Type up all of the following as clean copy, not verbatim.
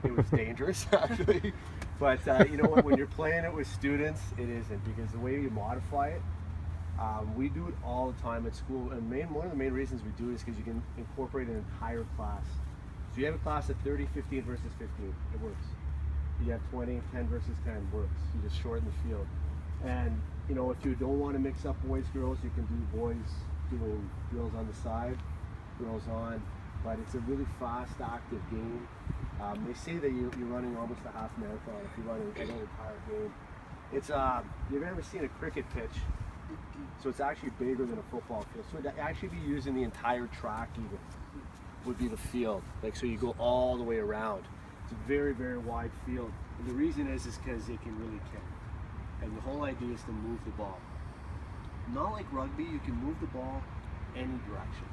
it was dangerous actually. But you know what, when you're playing it with students, it isn't, because the way you modify it, we do it all the time at school, and one of the main reasons we do it is because you can incorporate an entire class. So you have a class of 30, 15 versus 15, it works. You have 20, 10 versus 10, works. You just shorten the field. And you know, if you don't want to mix up boys, girls, you can do boys doing drills on the side, girls on, but it's a really fast, active game. They say that you're running almost a half marathon if you're running an entire game. It's you've ever seen a cricket pitch? So it's actually bigger than a football field. So to actually be using the entire track even would be the field. Like, so you go all the way around. It's a very, very wide field. And the reason is because it can really kick. And the whole idea is to move the ball. Not like rugby, you can move the ball any direction,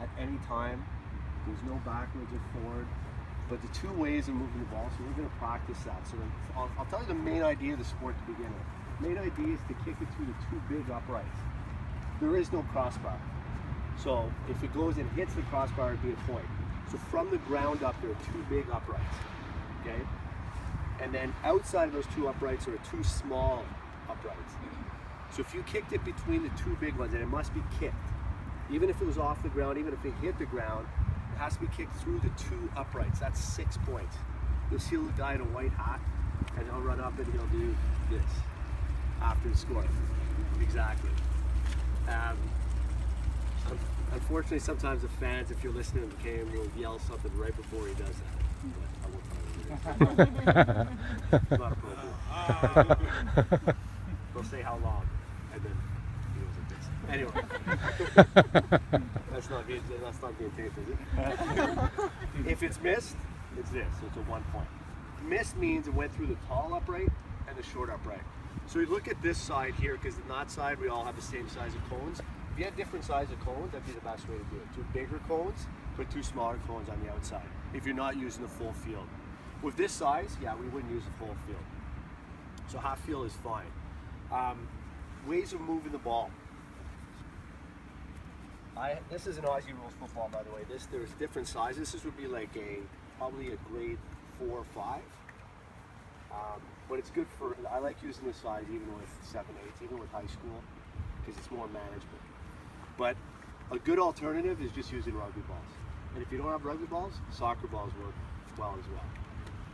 at any time. There's no backwards or forward. But the two ways of moving the ball, so we're going to practice that. So I'll tell you the main idea of the sport to begin with. The main idea is to kick it through the two big uprights. There is no crossbar. So if it goes and hits the crossbar, it'd be a point. So from the ground up, there are two big uprights, okay? And then outside of those two uprights are two small uprights. So if you kicked it between the two big ones, and it must be kicked, even if it was off the ground, even if it hit the ground, it has to be kicked through the two uprights. That's 6 points. You'll see a little guy in a white hat, and he'll run up and he'll do this after the score. Exactly. Unfortunately, sometimes the fans, if you're listening to the game, will yell something right before he does that. But I won't tell you what it is. It's not appropriate. They'll say how long, and then he goes like this. Anyway, that's not being taped, is it? If it's missed, it's this. So it's a 1 point. Missed means it went through the tall upright and the short upright. So we look at this side here, because on that side we all have the same size of cones. If you had different size of cones, that'd be the best way to do it. Two bigger cones, but two smaller cones on the outside, if you're not using the full field. With this size, yeah, we wouldn't use the full field. So half field is fine. Ways of moving the ball. This is an Aussie rules football, by the way. There's different sizes. This would be like probably a grade 4 or 5. But it's good for, I like using this size even with 7, 8, even with high school, because it's more manageable. But a good alternative is just using rugby balls. And if you don't have rugby balls, soccer balls work well as well.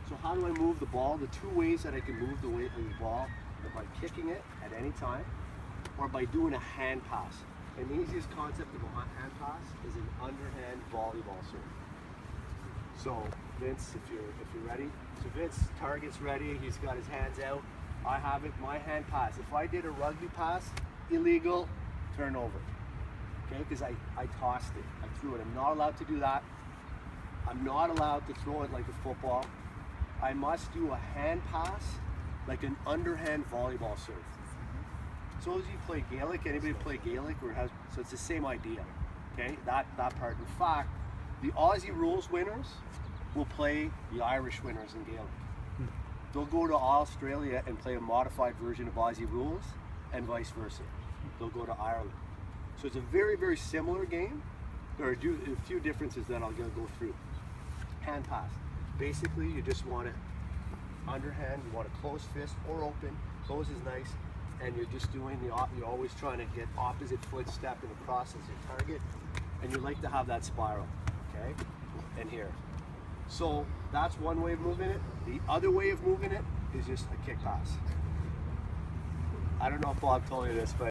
So how do I move the ball? The two ways that I can move the weight of the ball are by kicking it at any time, or by doing a hand pass. And the easiest concept of a hand pass is an underhand volleyball serve. So Vince, if you're ready. So Vince, target's ready, he's got his hands out. I have it, my hand pass. If I did a rugby pass, illegal, turnover. Okay, because I tossed it, I threw it. I'm not allowed to do that. I'm not allowed to throw it like a football. I must do a hand pass like an underhand volleyball serve. So as you play Gaelic, anybody play Gaelic or has, so it's the same idea, okay, that part. In fact, the Aussie rules winners will play the Irish winners in Gaelic. They'll go to Australia and play a modified version of Aussie rules, and vice versa. They'll go to Ireland. So it's a very, very similar game. There are a few differences that I'll go through. Hand pass. Basically, you just want it underhand, you want a closed fist or open. Close is nice. And you're just doing you're always trying to get opposite foot stepping across as your target. And you like to have that spiral, okay? And here. So that's one way of moving it. The other way of moving it is just a kick pass. I don't know if Bob told you this, but